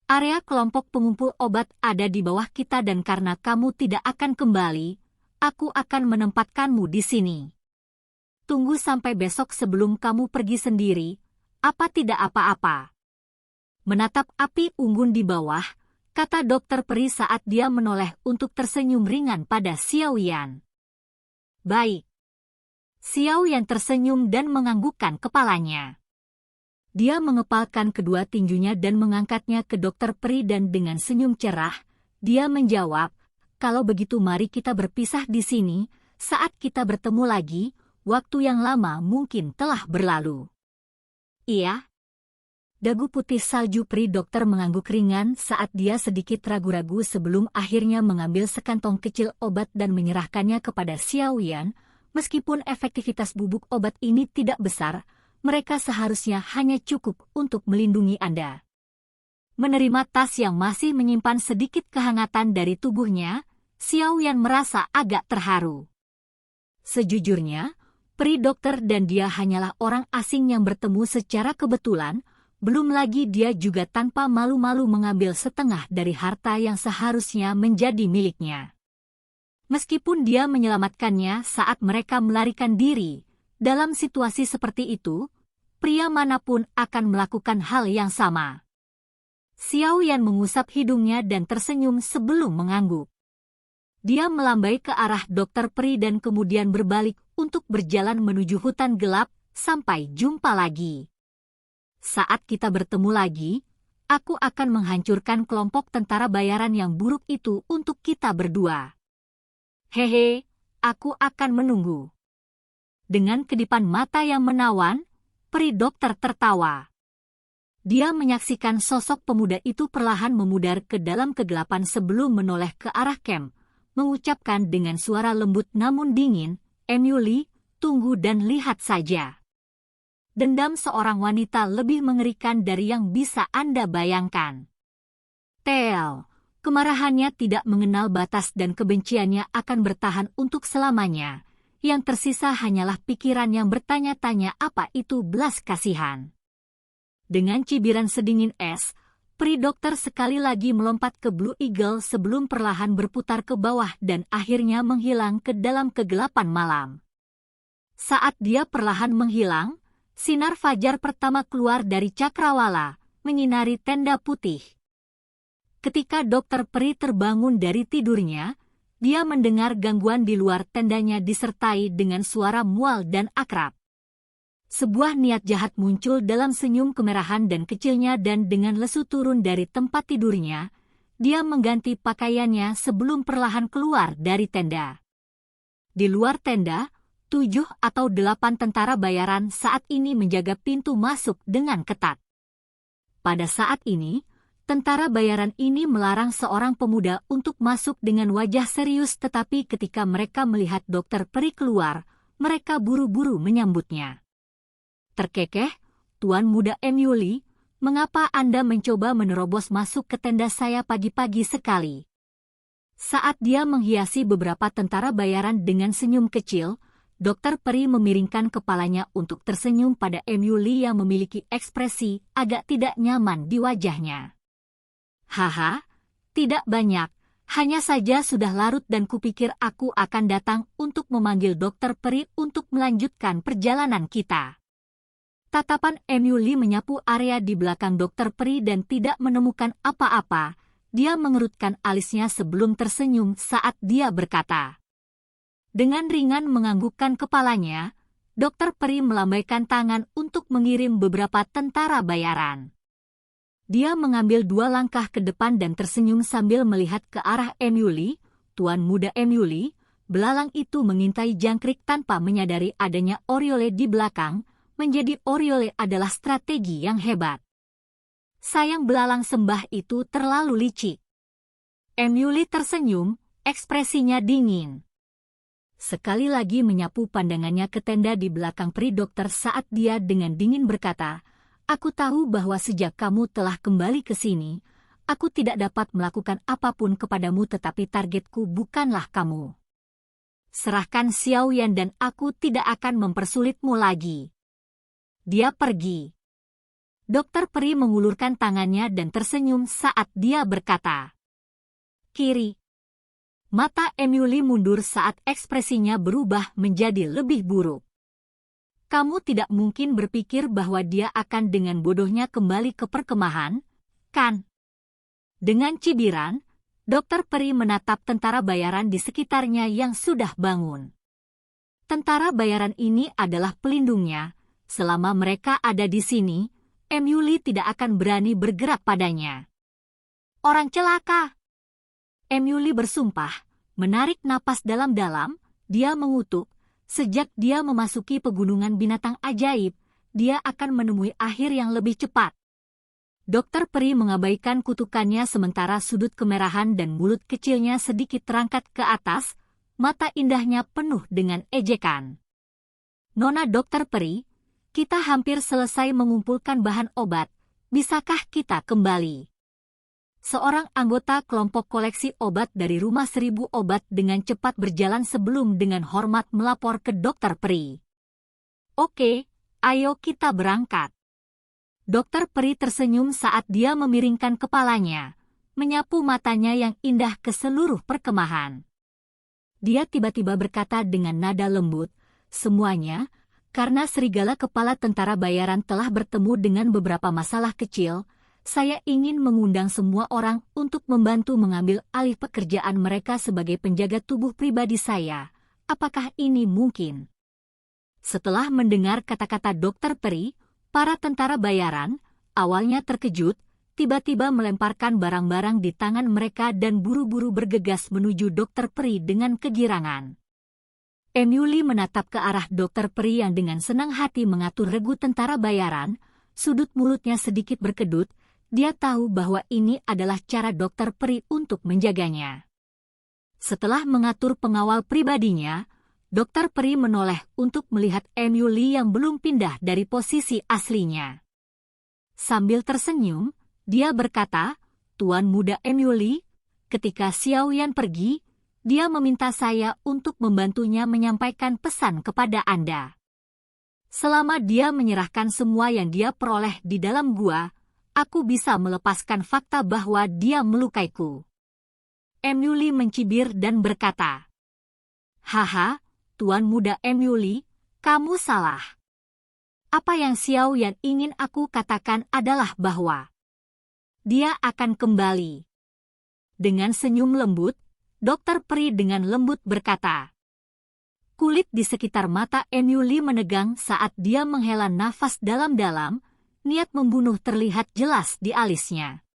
Area kelompok pengumpul obat ada di bawah kita dan karena kamu tidak akan kembali, aku akan menempatkanmu di sini. Tunggu sampai besok sebelum kamu pergi sendiri, apa tidak apa-apa. Menatap api unggun di bawah, kata dokter peri saat dia menoleh untuk tersenyum ringan pada Xiao Yan. Baik. Xiao Yan tersenyum dan menganggukkan kepalanya. Dia mengepalkan kedua tinjunya dan mengangkatnya ke dokter peri dan dengan senyum cerah, dia menjawab, kalau begitu mari kita berpisah di sini, saat kita bertemu lagi, waktu yang lama mungkin telah berlalu. Iya. Dagu putih salju peri dokter mengangguk ringan saat dia sedikit ragu-ragu sebelum akhirnya mengambil sekantong kecil obat dan menyerahkannya kepada Xiao Yan. Meskipun efektivitas bubuk obat ini tidak besar, mereka seharusnya hanya cukup untuk melindungi Anda. Menerima tas yang masih menyimpan sedikit kehangatan dari tubuhnya, Xiao Yan merasa agak terharu. Sejujurnya, peri dokter dan dia hanyalah orang asing yang bertemu secara kebetulan, belum lagi dia juga tanpa malu-malu mengambil setengah dari harta yang seharusnya menjadi miliknya. Meskipun dia menyelamatkannya saat mereka melarikan diri, dalam situasi seperti itu, pria manapun akan melakukan hal yang sama. Xiao Yan mengusap hidungnya dan tersenyum sebelum mengangguk. Dia melambai ke arah dokter peri dan kemudian berbalik untuk berjalan menuju hutan gelap, sampai jumpa lagi. Saat kita bertemu lagi, aku akan menghancurkan kelompok tentara bayaran yang buruk itu untuk kita berdua. Hehe, aku akan menunggu. Dengan kedipan mata yang menawan, peri dokter tertawa. Dia menyaksikan sosok pemuda itu perlahan memudar ke dalam kegelapan sebelum menoleh ke arah camp, mengucapkan dengan suara lembut namun dingin, Emily, tunggu dan lihat saja. Dendam seorang wanita lebih mengerikan dari yang bisa Anda bayangkan. Tel, kemarahannya tidak mengenal batas dan kebenciannya akan bertahan untuk selamanya. Yang tersisa hanyalah pikiran yang bertanya-tanya apa itu belas kasihan. Dengan cibiran sedingin es, peri dokter sekali lagi melompat ke Blue Eagle sebelum perlahan berputar ke bawah dan akhirnya menghilang ke dalam kegelapan malam. Saat dia perlahan menghilang, sinar fajar pertama keluar dari cakrawala, menyinari tenda putih. Ketika dokter peri terbangun dari tidurnya, dia mendengar gangguan di luar tendanya disertai dengan suara mual dan akrab. Sebuah niat jahat muncul dalam senyum kemerahan dan kecilnya dan dengan lesu turun dari tempat tidurnya, dia mengganti pakaiannya sebelum perlahan keluar dari tenda. Di luar tenda, 7 atau 8 tentara bayaran saat ini menjaga pintu masuk dengan ketat. Pada saat ini, tentara bayaran ini melarang seorang pemuda untuk masuk dengan wajah serius tetapi ketika mereka melihat dokter peri keluar, mereka buru-buru menyambutnya. Terkekeh, Tuan Muda Emily, mengapa Anda mencoba menerobos masuk ke tenda saya pagi-pagi sekali? Saat dia menghiasi beberapa tentara bayaran dengan senyum kecil, dokter peri memiringkan kepalanya untuk tersenyum pada Emily yang memiliki ekspresi agak tidak nyaman di wajahnya. Haha, tidak banyak, hanya saja sudah larut dan kupikir aku akan datang untuk memanggil dokter peri untuk melanjutkan perjalanan kita. Tatapan Emily menyapu area di belakang dokter peri dan tidak menemukan apa-apa, dia mengerutkan alisnya sebelum tersenyum saat dia berkata. Dengan ringan menganggukkan kepalanya, dokter peri melambaikan tangan untuk mengirim beberapa tentara bayaran. Dia mengambil 2 langkah ke depan dan tersenyum sambil melihat ke arah Emily, Tuan Muda Emily. Belalang itu mengintai jangkrik tanpa menyadari adanya Oriole di belakang, menjadi Oriole adalah strategi yang hebat. Sayang belalang sembah itu terlalu licik. Emily tersenyum, ekspresinya dingin. Sekali lagi menyapu pandangannya ke tenda di belakang peri dokter saat dia dengan dingin berkata, "Aku tahu bahwa sejak kamu telah kembali ke sini, aku tidak dapat melakukan apapun kepadamu tetapi targetku bukanlah kamu. Serahkan Xiao Yan dan aku tidak akan mempersulitmu lagi." Dia pergi. Dokter peri mengulurkan tangannya dan tersenyum saat dia berkata, "Kiri." Mata Emily mundur saat ekspresinya berubah menjadi lebih buruk. "Kamu tidak mungkin berpikir bahwa dia akan dengan bodohnya kembali ke perkemahan, kan?" Dengan cibiran, dokter peri menatap tentara bayaran di sekitarnya yang sudah bangun. Tentara bayaran ini adalah pelindungnya. Selama mereka ada di sini, Emily tidak akan berani bergerak padanya. "Orang celaka!" Emily bersumpah, menarik napas dalam-dalam, dia mengutuk, sejak dia memasuki pegunungan binatang ajaib, dia akan menemui akhir yang lebih cepat. Dokter peri mengabaikan kutukannya sementara sudut kemerahan dan mulut kecilnya sedikit terangkat ke atas, mata indahnya penuh dengan ejekan. "Nona dokter peri, kita hampir selesai mengumpulkan bahan obat, bisakah kita kembali?" Seorang anggota kelompok koleksi obat dari Rumah Seribu Obat dengan cepat berjalan sebelum dengan hormat melapor ke dokter peri. "Oke, ayo kita berangkat." Dokter peri tersenyum saat dia memiringkan kepalanya, menyapu matanya yang indah ke seluruh perkemahan. Dia tiba-tiba berkata dengan nada lembut, "Semuanya, karena serigala kepala tentara bayaran telah bertemu dengan beberapa masalah kecil, saya ingin mengundang semua orang untuk membantu mengambil alih pekerjaan mereka sebagai penjaga tubuh pribadi saya. Apakah ini mungkin?" Setelah mendengar kata-kata dokter peri, para tentara bayaran, awalnya terkejut, tiba-tiba melemparkan barang-barang di tangan mereka dan buru-buru bergegas menuju dokter peri dengan kegirangan. Emily menatap ke arah dokter peri yang dengan senang hati mengatur regu tentara bayaran, sudut mulutnya sedikit berkedut. Dia tahu bahwa ini adalah cara dokter peri untuk menjaganya. Setelah mengatur pengawal pribadinya, dokter peri menoleh untuk melihat Emily yang belum pindah dari posisi aslinya. Sambil tersenyum, dia berkata, "Tuan muda Emily, ketika Xiao Yan pergi, dia meminta saya untuk membantunya menyampaikan pesan kepada Anda. Selama dia menyerahkan semua yang dia peroleh di dalam gua, aku bisa melepaskan fakta bahwa dia melukaiku." Emily mencibir dan berkata, "Haha, Tuan muda Emily, kamu salah. Apa yang Xiao Yan ingin aku katakan adalah bahwa dia akan kembali." Dengan senyum lembut, dokter peri dengan lembut berkata. Kulit di sekitar mata Emily menegang saat dia menghela nafas dalam-dalam, niat membunuh terlihat jelas di alisnya.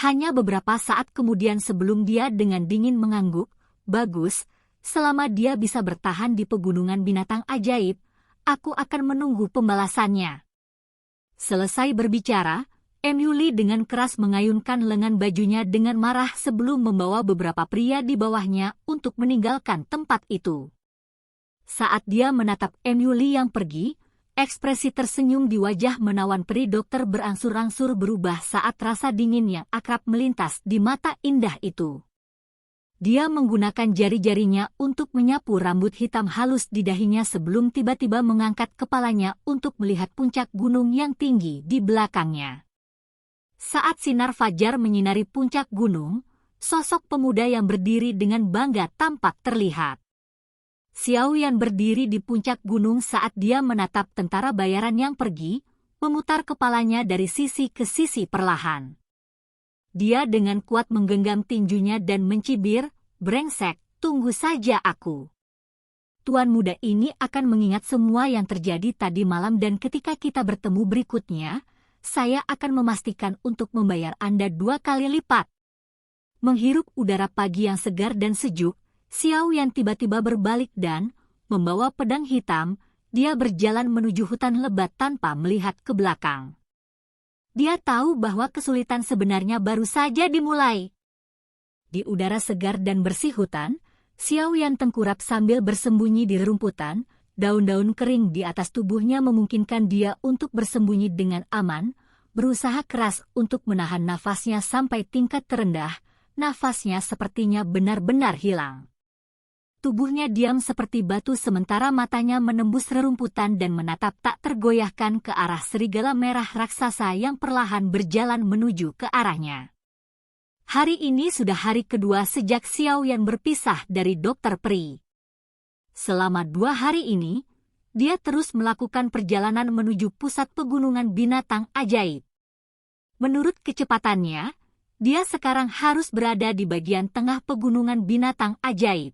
Hanya beberapa saat kemudian sebelum dia dengan dingin mengangguk, "Bagus, selama dia bisa bertahan di pegunungan binatang ajaib, aku akan menunggu pembalasannya." Selesai berbicara, Emily dengan keras mengayunkan lengan bajunya dengan marah sebelum membawa beberapa pria di bawahnya untuk meninggalkan tempat itu. Saat dia menatap Emily yang pergi, ekspresi tersenyum di wajah menawan peri dokter berangsur-angsur berubah saat rasa dingin yang akrab melintas di mata indah itu. Dia menggunakan jari-jarinya untuk menyapu rambut hitam halus di dahinya sebelum tiba-tiba mengangkat kepalanya untuk melihat puncak gunung yang tinggi di belakangnya. Saat sinar fajar menyinari puncak gunung, sosok pemuda yang berdiri dengan bangga tampak terlihat. Xiao Yan berdiri di puncak gunung saat dia menatap tentara bayaran yang pergi, memutar kepalanya dari sisi ke sisi perlahan. Dia dengan kuat menggenggam tinjunya dan mencibir, "Brengsek, tunggu saja aku. Tuan muda ini akan mengingat semua yang terjadi tadi malam dan ketika kita bertemu berikutnya, saya akan memastikan untuk membayar Anda 2 kali lipat." Menghirup udara pagi yang segar dan sejuk, Xiao Yan tiba-tiba berbalik dan, membawa pedang hitam, dia berjalan menuju hutan lebat tanpa melihat ke belakang. Dia tahu bahwa kesulitan sebenarnya baru saja dimulai. Di udara segar dan bersih hutan, Xiaoyan tengkurap sambil bersembunyi di rerumputan. Daun-daun kering di atas tubuhnya memungkinkan dia untuk bersembunyi dengan aman, berusaha keras untuk menahan nafasnya sampai tingkat terendah. Nafasnya sepertinya benar-benar hilang. Tubuhnya diam seperti batu sementara matanya menembus rerumputan dan menatap tak tergoyahkan ke arah serigala merah raksasa yang perlahan berjalan menuju ke arahnya. Hari ini sudah hari kedua sejak Xiaoyan berpisah dari Dr. Pri. Selama 2 hari ini, dia terus melakukan perjalanan menuju pusat pegunungan binatang ajaib. Menurut kecepatannya, dia sekarang harus berada di bagian tengah pegunungan binatang ajaib.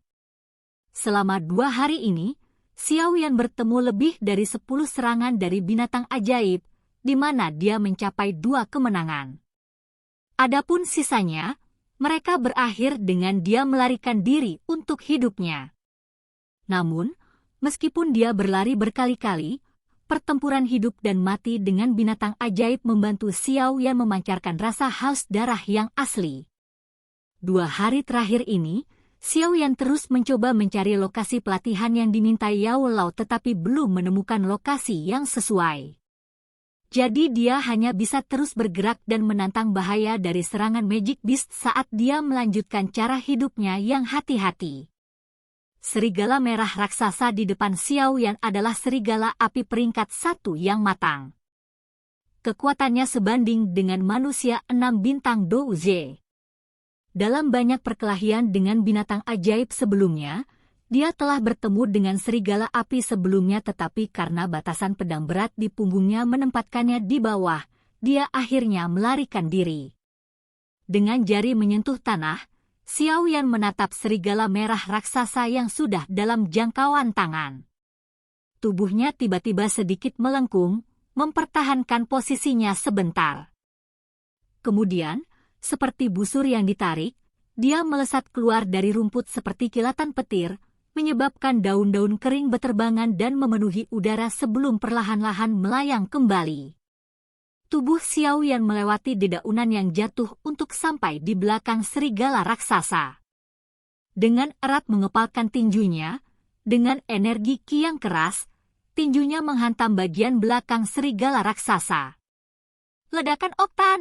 Selama 2 hari ini, Xiaoyan bertemu lebih dari 10 serangan dari binatang ajaib, di mana dia mencapai 2 kemenangan. Adapun sisanya, mereka berakhir dengan dia melarikan diri untuk hidupnya. Namun, meskipun dia berlari berkali-kali, pertempuran hidup dan mati dengan binatang ajaib membantu Xiaoyan memancarkan rasa haus darah yang asli. 2 hari terakhir ini, Xiaoyan terus mencoba mencari lokasi pelatihan yang diminta Yao Lao tetapi belum menemukan lokasi yang sesuai. Jadi dia hanya bisa terus bergerak dan menantang bahaya dari serangan Magic Beast saat dia melanjutkan cara hidupnya yang hati-hati. Serigala merah raksasa di depan Xiaoyan adalah serigala api peringkat 1 yang matang. Kekuatannya sebanding dengan manusia 6 bintang Douze. Dalam banyak perkelahian dengan binatang ajaib sebelumnya, dia telah bertemu dengan serigala api sebelumnya tetapi karena batasan pedang berat di punggungnya menempatkannya di bawah, dia akhirnya melarikan diri. Dengan jari menyentuh tanah, Xiaoyan menatap serigala merah raksasa yang sudah dalam jangkauan tangan. Tubuhnya tiba-tiba sedikit melengkung, mempertahankan posisinya sebentar. Kemudian, seperti busur yang ditarik, dia melesat keluar dari rumput seperti kilatan petir, menyebabkan daun-daun kering beterbangan dan memenuhi udara sebelum perlahan-lahan melayang kembali. Tubuh Xiaoyan melewati dedaunan yang jatuh untuk sampai di belakang serigala raksasa. Dengan erat mengepalkan tinjunya, dengan energi ki yang keras, tinjunya menghantam bagian belakang serigala raksasa. Ledakan oktan!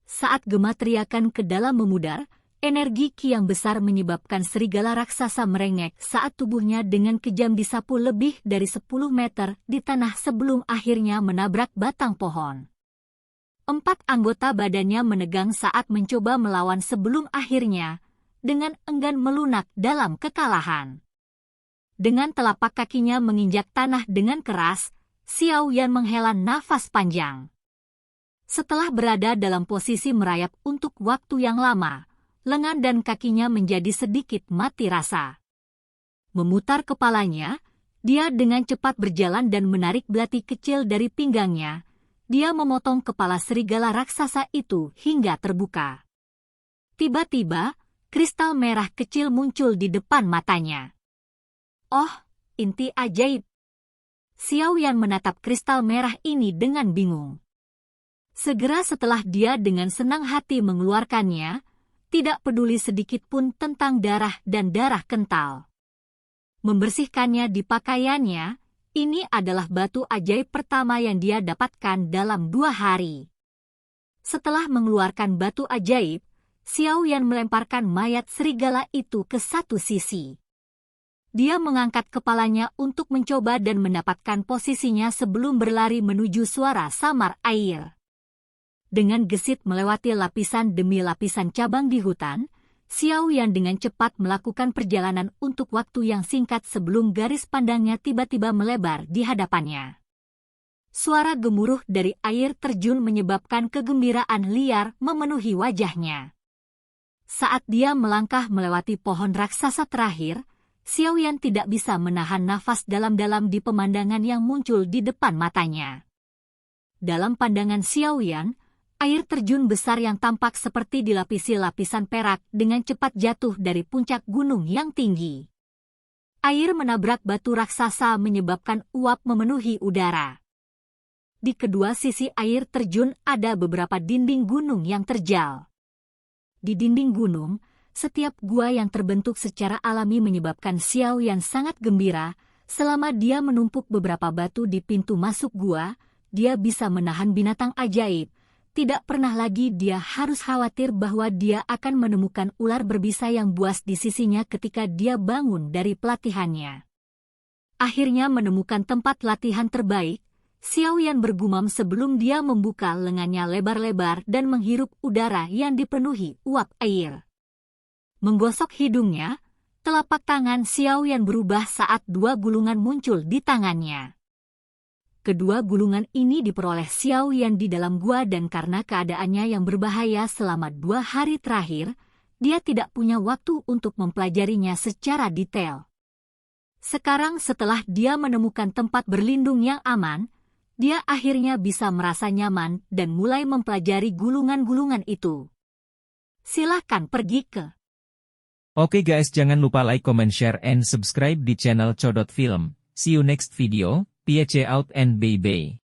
Saat gema teriakan ke dalam memudar, energi ki yang besar menyebabkan serigala raksasa merengek saat tubuhnya dengan kejam disapu lebih dari 10 meter di tanah sebelum akhirnya menabrak batang pohon. 4 anggota badannya menegang saat mencoba melawan sebelum akhirnya, dengan enggan melunak dalam kekalahan. Dengan telapak kakinya menginjak tanah dengan keras, Xiaoyan menghela nafas panjang. Setelah berada dalam posisi merayap untuk waktu yang lama, lengan dan kakinya menjadi sedikit mati rasa. Memutar kepalanya, dia dengan cepat berjalan dan menarik belati kecil dari pinggangnya. Dia memotong kepala serigala raksasa itu hingga terbuka. Tiba-tiba, kristal merah kecil muncul di depan matanya. Oh, inti ajaib! Xiaoyan menatap kristal merah ini dengan bingung. Segera setelah dia dengan senang hati mengeluarkannya, tidak peduli sedikit pun tentang darah dan darah kental. Membersihkannya di pakaiannya, ini adalah batu ajaib pertama yang dia dapatkan dalam 2 hari. Setelah mengeluarkan batu ajaib, Xiaoyan melemparkan mayat serigala itu ke satu sisi. Dia mengangkat kepalanya untuk mencoba dan mendapatkan posisinya sebelum berlari menuju suara samar air. Dengan gesit melewati lapisan demi lapisan cabang di hutan, Xiaoyan dengan cepat melakukan perjalanan untuk waktu yang singkat sebelum garis pandangnya tiba-tiba melebar di hadapannya. Suara gemuruh dari air terjun menyebabkan kegembiraan liar memenuhi wajahnya. Saat dia melangkah melewati pohon raksasa terakhir, Xiaoyan tidak bisa menahan nafas dalam-dalam di pemandangan yang muncul di depan matanya. Dalam pandangan Xiaoyan, air terjun besar yang tampak seperti dilapisi lapisan perak dengan cepat jatuh dari puncak gunung yang tinggi. Air menabrak batu raksasa menyebabkan uap memenuhi udara. Di kedua sisi air terjun ada beberapa dinding gunung yang terjal. Di dinding gunung, setiap gua yang terbentuk secara alami menyebabkan Xiao Yan sangat gembira. Selama dia menumpuk beberapa batu di pintu masuk gua, dia bisa menahan binatang ajaib. Tidak pernah lagi dia harus khawatir bahwa dia akan menemukan ular berbisa yang buas di sisinya ketika dia bangun dari pelatihannya. Akhirnya menemukan tempat latihan terbaik, Xiao Yan bergumam sebelum dia membuka lengannya lebar-lebar dan menghirup udara yang dipenuhi uap air. Menggosok hidungnya, telapak tangan Xiao Yan berubah saat dua gulungan muncul di tangannya. Kedua gulungan ini diperoleh Xiao Yan di dalam gua dan karena keadaannya yang berbahaya selama 2 hari terakhir, dia tidak punya waktu untuk mempelajarinya secara detail. Sekarang setelah dia menemukan tempat berlindung yang aman, dia akhirnya bisa merasa nyaman dan mulai mempelajari gulungan-gulungan itu. Silahkan pergi ke. Oke guys, jangan lupa like, comment, share, and subscribe di channel Codot Film. See you next video. Peace out and bye-bye.